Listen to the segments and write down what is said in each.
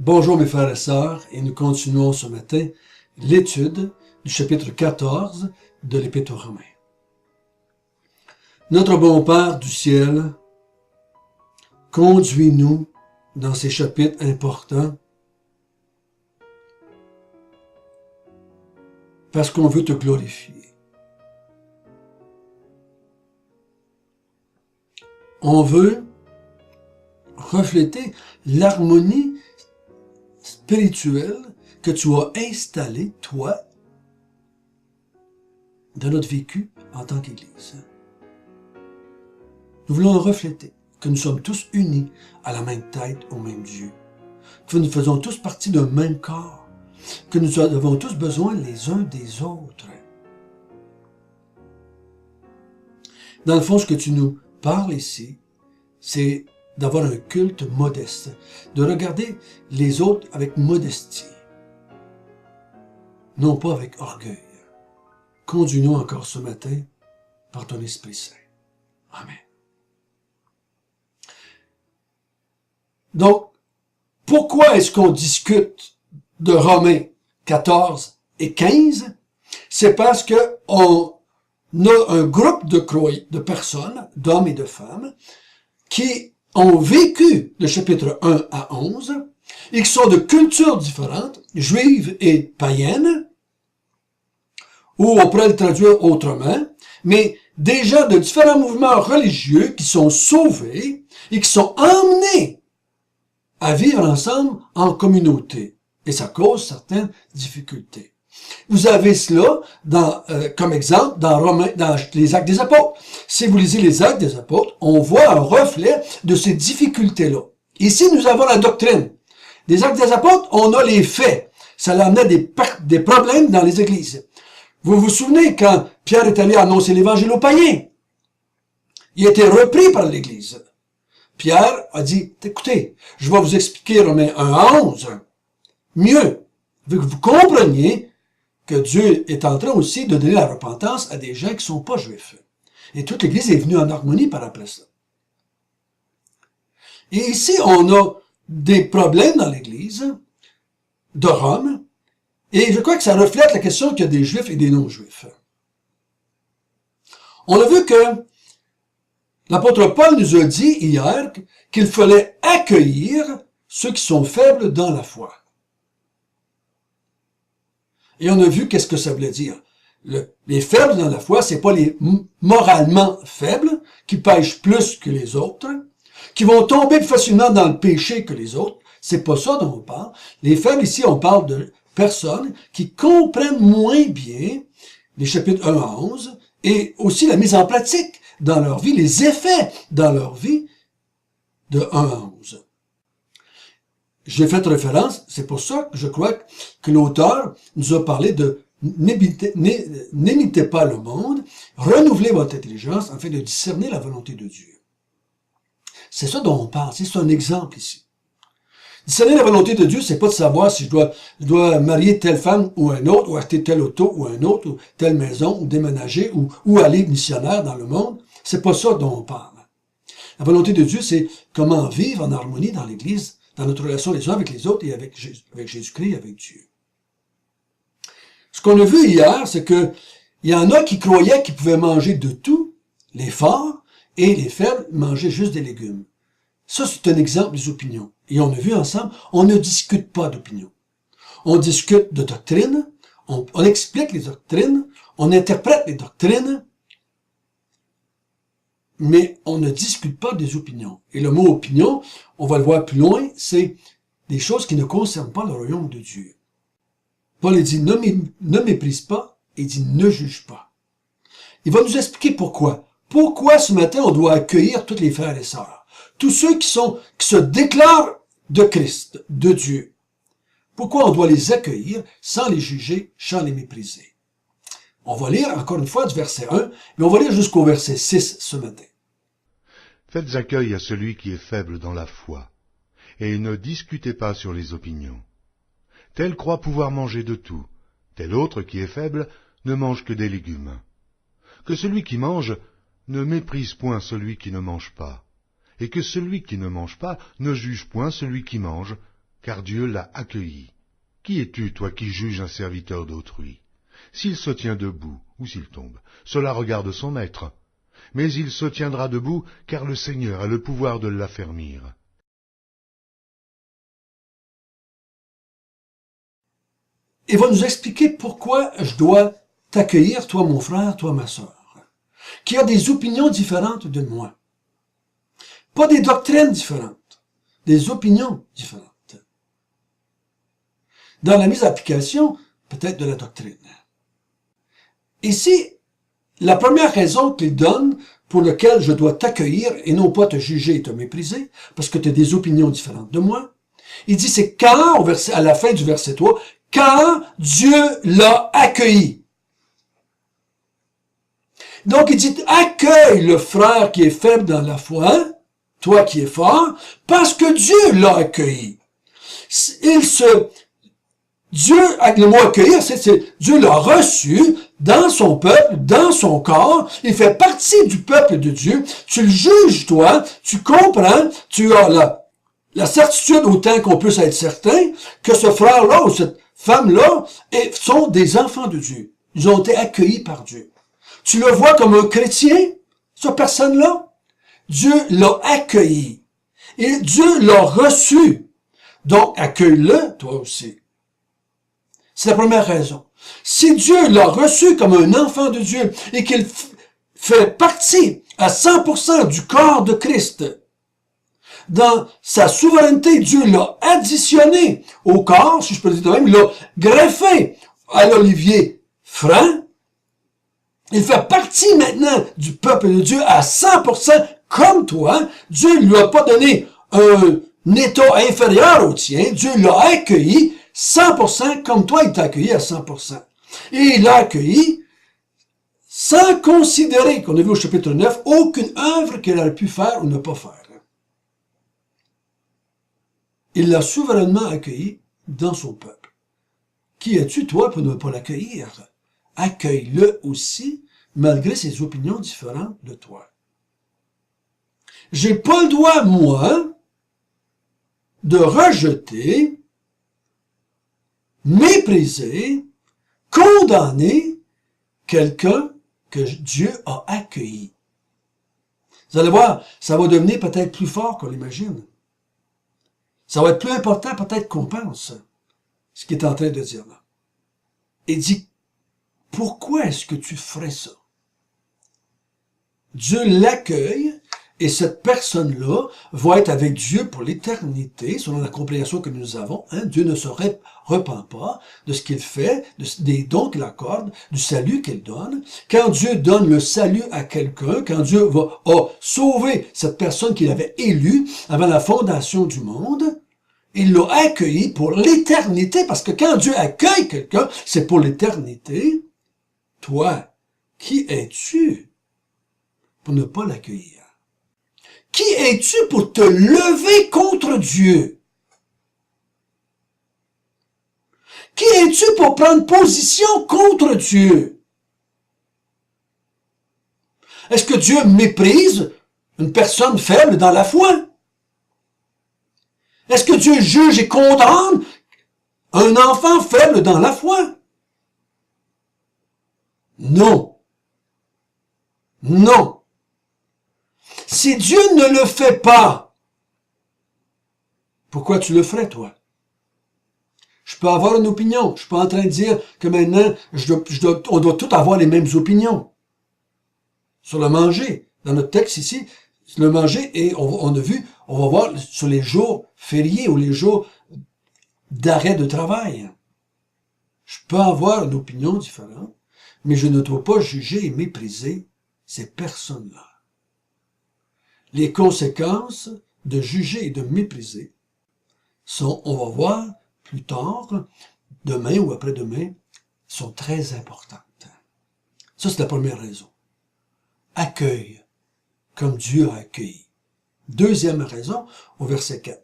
Bonjour mes frères et sœurs, et nous continuons ce matin l'étude du chapitre 14 de l'Épître aux Romains. Notre bon Père du ciel, conduis-nous dans ces chapitres importants parce qu'on veut te glorifier. On veut refléter l'harmonie spirituelle que tu as installée, toi, dans notre vécu en tant qu'Église. Nous voulons refléter que nous sommes tous unis à la même tête, au même Dieu, que nous faisons tous partie d'un même corps, que nous avons tous besoin les uns des autres. Dans le fond, ce que tu nous parles ici, c'est d'avoir un culte modeste, de regarder les autres avec modestie, non pas avec orgueil. Conduis-nous encore ce matin par ton Esprit Saint. Amen. Donc, pourquoi est-ce qu'on discute de Romains 14 et 15? C'est parce que on a un groupe de personnes, d'hommes et de femmes, qui ont vécu le chapitre 1 à 11 et qui sont de cultures différentes, juives et païennes, ou on pourrait le traduire autrement, mais des gens de différents mouvements religieux qui sont sauvés et qui sont emmenés à vivre ensemble en communauté. Et ça cause certaines difficultés. Vous avez cela comme exemple dans les Actes des Apôtres. Si vous lisez les Actes des Apôtres, on voit un reflet de ces difficultés-là. Ici, nous avons la doctrine. Des Actes des Apôtres, on a les faits. Ça amenait des problèmes dans les églises. Vous vous souvenez quand Pierre est allé annoncer l'évangile aux païens? Il a été repris par l'Église. Pierre a dit, écoutez, je vais vous expliquer Romains 1 à 11. Mieux, que vous compreniez que Dieu est en train aussi de donner la repentance à des gens qui ne sont pas juifs. Et toute l'Église est venue en harmonie par après ça. Et ici, on a des problèmes dans l'Église de Rome, et je crois que ça reflète la question qu'il y a des juifs et des non-juifs. On a vu que l'apôtre Paul nous a dit hier qu'il fallait accueillir ceux qui sont faibles dans la foi. Et on a vu qu'est-ce que ça voulait dire. Les faibles dans la foi, c'est pas les moralement faibles, qui pêchent plus que les autres, qui vont tomber plus facilement dans le péché que les autres. C'est pas ça dont on parle. Les faibles ici, on parle de personnes qui comprennent moins bien les chapitres 1 à 11 et aussi la mise en pratique dans leur vie, les effets dans leur vie de 1 à 11. J'ai fait référence, c'est pour ça que je crois que l'auteur nous a parlé de n'imitez pas le monde, renouvelez votre intelligence afin de discerner la volonté de Dieu. C'est ça dont on parle, c'est un exemple ici. Discerner la volonté de Dieu, c'est pas de savoir si je dois marier telle femme ou un autre, ou acheter tel auto ou un autre, ou telle maison, ou déménager, ou aller missionnaire dans le monde. C'est pas ça dont on parle. La volonté de Dieu, c'est comment vivre en harmonie dans l'Église, dans notre relation les uns avec les autres et avec Jésus-Christ, avec Dieu. Ce qu'on a vu hier, c'est que il y en a qui croyaient qu'ils pouvaient manger de tout, les forts, et les faibles mangeaient juste des légumes. Ça, c'est un exemple des opinions. Et on a vu ensemble, on ne discute pas d'opinions. On discute de doctrine, on explique les doctrines, on interprète les doctrines, mais on ne discute pas des opinions. Et le mot opinion, on va le voir plus loin, c'est des choses qui ne concernent pas le royaume de Dieu. Paul dit ne méprise pas, et dit ne juge pas. Il va nous expliquer pourquoi. Pourquoi ce matin on doit accueillir tous les frères et sœurs. Tous ceux qui se déclarent de Christ, de Dieu. Pourquoi on doit les accueillir sans les juger, sans les mépriser. On va lire encore une fois du verset 1, mais on va lire jusqu'au verset 6 ce matin. Faites accueil à celui qui est faible dans la foi, et ne discutez pas sur les opinions. Tel croit pouvoir manger de tout, tel autre qui est faible ne mange que des légumes. Que celui qui mange ne méprise point celui qui ne mange pas, et que celui qui ne mange pas ne juge point celui qui mange, car Dieu l'a accueilli. Qui es-tu, toi qui juges un serviteur d'autrui? S'il se tient debout ou s'il tombe, cela regarde son maître. Mais il se tiendra debout, car le Seigneur a le pouvoir de l'affermir. Il va nous expliquer pourquoi je dois t'accueillir, toi mon frère, toi ma sœur, qui a des opinions différentes de moi. Pas des doctrines différentes, des opinions différentes. Dans la mise à application, peut-être de la doctrine. Ici, la première raison qu'il donne pour laquelle je dois t'accueillir et non pas te juger et te mépriser, parce que tu as des opinions différentes de moi, il dit c'est quand, à la fin du verset 3, quand Dieu l'a accueilli. Donc il dit accueille le frère qui est faible dans la foi, toi qui es fort, parce que Dieu l'a accueilli. Dieu, avec le mot accueillir, Dieu l'a reçu dans son peuple, dans son corps. Il fait partie du peuple de Dieu. Tu le juges, toi. Tu comprends. Tu as la certitude, autant qu'on peut être certain, que ce frère-là ou cette femme-là sont des enfants de Dieu. Ils ont été accueillis par Dieu. Tu le vois comme un chrétien, cette personne-là? Dieu l'a accueilli. Et Dieu l'a reçu. Donc, accueille-le, toi aussi. C'est la première raison. Si Dieu l'a reçu comme un enfant de Dieu et qu'il fait partie à 100% du corps de Christ, dans sa souveraineté, Dieu l'a additionné au corps, si je peux le dire de même, il l'a greffé à l'olivier franc. Il fait partie maintenant du peuple de Dieu à 100% comme toi. Dieu ne lui a pas donné un état inférieur au tien. Dieu l'a accueilli 100% comme toi, il t'a accueilli à 100%. Et il l'a accueilli sans considérer, qu'on a vu au chapitre 9, aucune œuvre qu'il aurait pu faire ou ne pas faire. Il l'a souverainement accueilli dans son peuple. Qui es-tu, toi, pour ne pas l'accueillir? Accueille-le aussi, malgré ses opinions différentes de toi. J'ai pas le droit, moi, de rejeter, mépriser, condamner quelqu'un que Dieu a accueilli. Vous allez voir, ça va devenir peut-être plus fort qu'on l'imagine. Ça va être plus important peut-être qu'on pense, ce qu'il est en train de dire là. Il dit, pourquoi est-ce que tu ferais ça? Dieu l'accueille et cette personne-là va être avec Dieu pour l'éternité, selon la compréhension que nous avons. Hein? Dieu ne se repent pas de ce qu'il fait, des dons qu'il accorde, du salut qu'il donne. Quand Dieu donne le salut à quelqu'un, quand Dieu a sauvé cette personne qu'il avait élue avant la fondation du monde, il l'a accueilli pour l'éternité, parce que quand Dieu accueille quelqu'un, c'est pour l'éternité. Toi, qui es-tu pour ne pas l'accueillir? Qui es-tu pour te lever contre Dieu? Qui es-tu pour prendre position contre Dieu? Est-ce que Dieu méprise une personne faible dans la foi? Est-ce que Dieu juge et condamne un enfant faible dans la foi? Non. Non. Si Dieu ne le fait pas, pourquoi tu le ferais, toi? Je peux avoir une opinion. Je suis pas en train de dire que maintenant, on doit tous avoir les mêmes opinions. Sur le manger. Dans notre texte ici, le manger, et on a vu, on va voir sur les jours fériés ou les jours d'arrêt de travail. Je peux avoir une opinion différente, mais je ne dois pas juger et mépriser ces personnes-là. Les conséquences de juger et de mépriser sont, on va voir plus tard, demain ou après-demain, sont très importantes. Ça, c'est la première raison. Accueille comme Dieu a accueilli. Deuxième raison, au verset 4.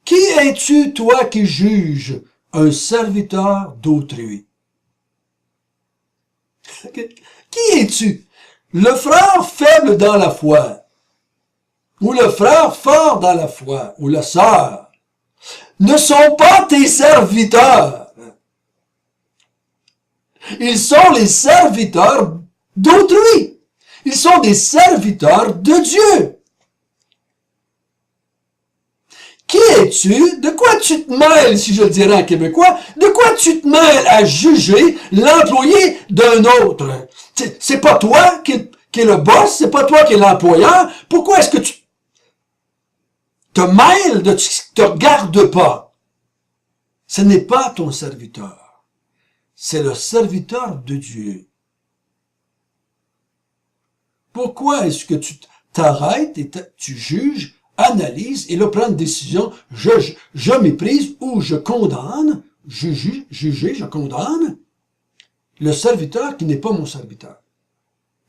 Qui es-tu, toi, qui juges un serviteur d'autrui? Qui es-tu? Le frère faible dans la foi, ou le frère fort dans la foi, ou la sœur. ne sont pas tes serviteurs. Ils sont les serviteurs d'autrui. Ils sont des serviteurs de Dieu. Qui es-tu? De quoi tu te mêles, si je le dirais en québécois? De quoi tu te mêles à juger l'employé d'un autre? C'est pas toi qui est le boss, c'est pas toi qui est l'employeur. Pourquoi est-ce que tu te mêles de ce qui te regarde pas? Ce n'est pas ton serviteur. C'est le serviteur de Dieu. Pourquoi est-ce que tu t'arrêtes et tu juges, analyses et là prends une décision, je méprise ou je condamne, juger, je condamne le serviteur qui n'est pas mon serviteur.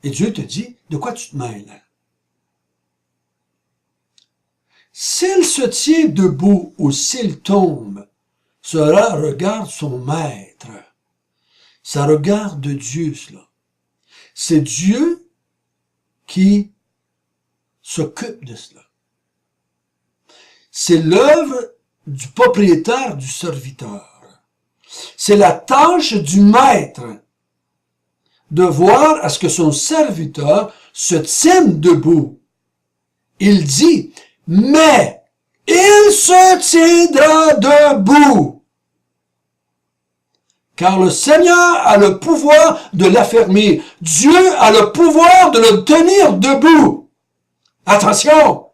Et Dieu te dit, de quoi tu te mêles? S'il se tient debout ou s'il tombe, cela regarde son maître. Ça regarde Dieu, cela. C'est Dieu qui s'occupe de cela. C'est l'œuvre du propriétaire du serviteur. C'est la tâche du maître de voir à ce que son serviteur se tienne debout. Il dit, mais il se tiendra debout. Car le Seigneur a le pouvoir de l'affermir. Dieu a le pouvoir de le tenir debout. Attention,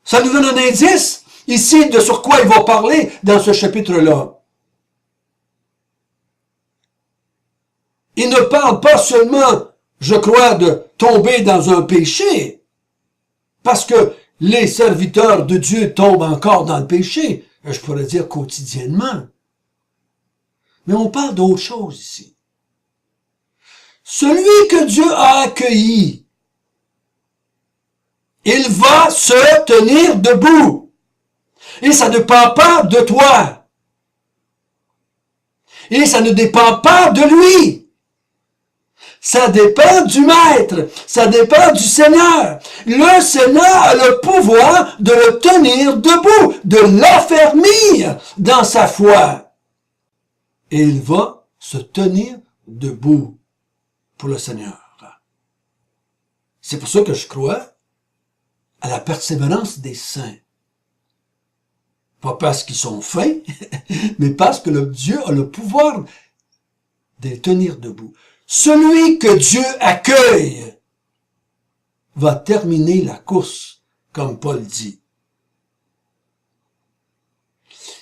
ça nous donne un indice ici de sur quoi il va parler dans ce chapitre-là. Il ne parle pas seulement, je crois, de tomber dans un péché, parce que les serviteurs de Dieu tombent encore dans le péché, je pourrais dire quotidiennement. Mais on parle d'autre chose ici. Celui que Dieu a accueilli, il va se tenir debout. Et ça ne dépend pas de toi. Et ça ne dépend pas de lui. Ça dépend du Maître. Ça dépend du Seigneur. Le Seigneur a le pouvoir de le tenir debout, de l'affermir dans sa foi. Et il va se tenir debout pour le Seigneur. C'est pour ça que je crois à la persévérance des saints. Pas parce qu'ils sont fins, mais parce que Dieu a le pouvoir de les tenir debout. Celui que Dieu accueille va terminer la course, comme Paul dit.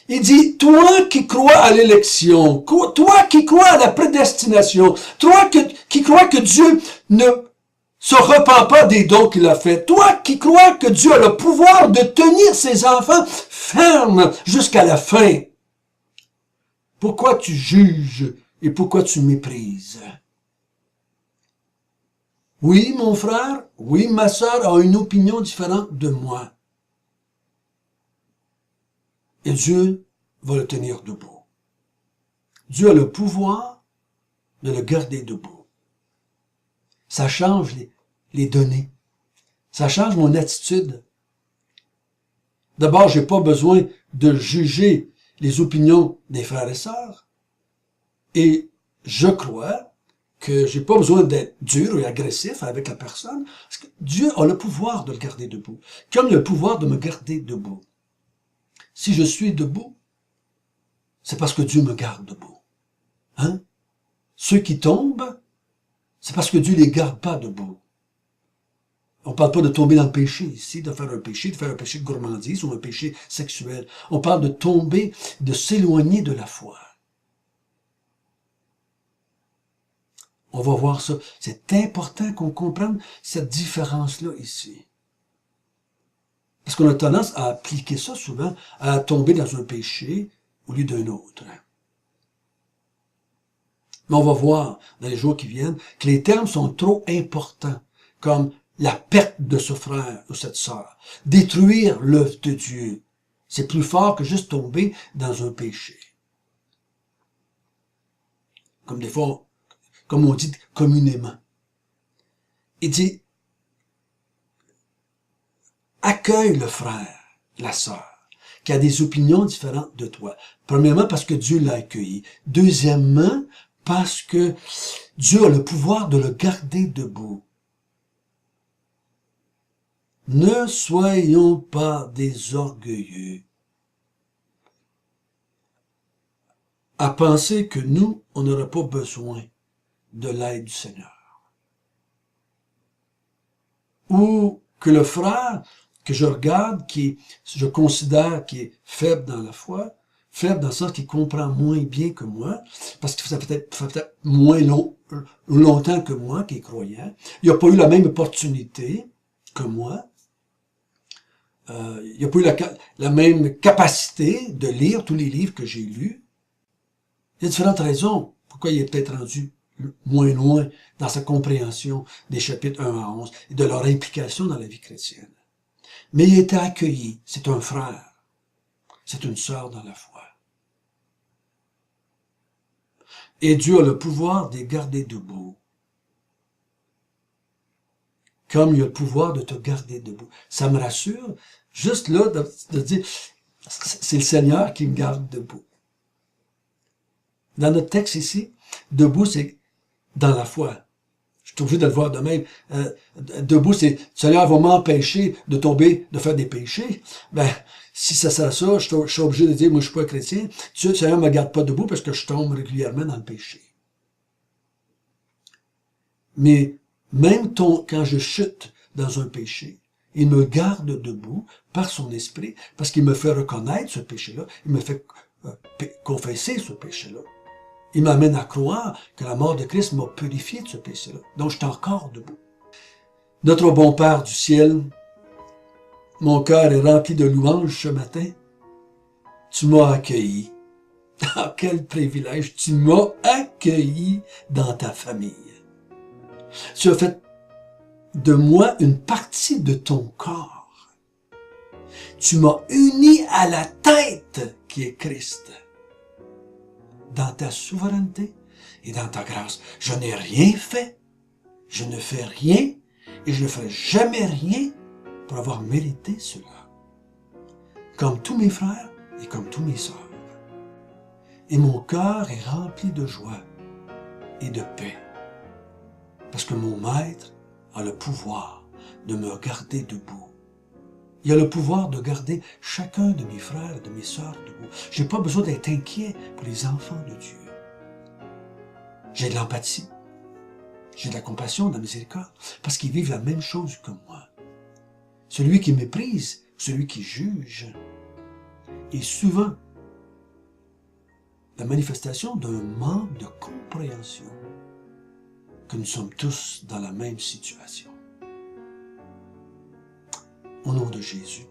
Il dit, toi qui crois à l'élection, toi qui crois à la prédestination, toi qui crois que Dieu ne se repent pas des dons qu'il a fait, toi qui crois que Dieu a le pouvoir de tenir ses enfants fermes jusqu'à la fin, pourquoi tu juges et pourquoi tu méprises? Oui, mon frère, oui, ma sœur a une opinion différente de moi. Et Dieu va le tenir debout. Dieu a le pouvoir de le garder debout. Ça change les données. Ça change mon attitude. D'abord, j'ai pas besoin de juger les opinions des frères et sœurs. Et je crois que j'ai pas besoin d'être dur et agressif avec la personne, parce que Dieu a le pouvoir de le garder debout, comme le pouvoir de me garder debout. Si je suis debout, c'est parce que Dieu me garde debout. Hein? Ceux qui tombent, c'est parce que Dieu les garde pas debout. On parle pas de tomber dans le péché ici, de faire un péché de gourmandise ou un péché sexuel. On parle de tomber, de s'éloigner de la foi. On va voir ça. C'est important qu'on comprenne cette différence-là ici. Parce qu'on a tendance à appliquer ça souvent, à tomber dans un péché au lieu d'un autre. Mais on va voir dans les jours qui viennent que les termes sont trop importants, comme la perte de ce frère ou cette sœur, détruire l'œuvre de Dieu. C'est plus fort que juste tomber dans un péché. Comme des fois, comme on dit communément. Il dit, accueille le frère, la sœur, qui a des opinions différentes de toi. Premièrement, parce que Dieu l'a accueilli. Deuxièmement, parce que Dieu a le pouvoir de le garder debout. Ne soyons pas des orgueilleux à penser que nous, on n'aura pas besoin de l'aide du Seigneur. Ou que le frère que je regarde, je considère qui est faible dans la foi, faible dans le sens qu'il comprend moins bien que moi, parce que ça fait peut-être moins longtemps que moi qui est croyant. Il n'a pas eu la même opportunité que moi. Il n'a pas eu la même capacité de lire tous les livres que j'ai lus. Il y a différentes raisons pourquoi il est peut-être rendu moins loin dans sa compréhension des chapitres 1 à 11 et de leur implication dans la vie chrétienne. Mais il a été accueilli. C'est un frère. C'est une sœur dans la foi. Et Dieu a le pouvoir de les garder debout. Comme il a le pouvoir de te garder debout. Ça me rassure, juste là, de dire, c'est le Seigneur qui me garde debout. Dans notre texte ici, debout, c'est dans la foi. Je suis obligé de le voir de même. Debout, c'est, le Seigneur va m'empêcher de tomber, de faire des péchés. Ben, si ça sert à ça, je suis obligé de dire, moi, je suis pas chrétien. Le Seigneur me garde pas debout parce que je tombe régulièrement dans le péché. Mais, même quand je chute dans un péché, il me garde debout par son esprit, parce qu'il me fait reconnaître ce péché-là, il me fait confesser ce péché-là. Il m'amène à croire que la mort de Christ m'a purifié de ce péché-là. Donc, je suis encore debout. Notre bon Père du ciel, mon cœur est rempli de louanges ce matin. Tu m'as accueilli. Ah, quel privilège! Tu m'as accueilli dans ta famille. Tu as fait de moi une partie de ton corps. Tu m'as uni à la tête qui est Christ. Dans ta souveraineté et dans ta grâce. Je n'ai rien fait, je ne fais rien et je ne ferai jamais rien pour avoir mérité cela. Comme tous mes frères et comme tous mes sœurs. Et mon cœur est rempli de joie et de paix. Parce que mon maître a le pouvoir de me garder debout. Il a le pouvoir de garder chacun de mes frères et de mes sœurs debout. Je n'ai pas besoin d'être inquiet pour les enfants de Dieu. J'ai de l'empathie. J'ai de la compassion, de la miséricorde, parce qu'ils vivent la même chose que moi. Celui qui méprise, celui qui juge, est souvent la manifestation d'un manque de compréhension que nous sommes tous dans la même situation. Au nom de Jésus.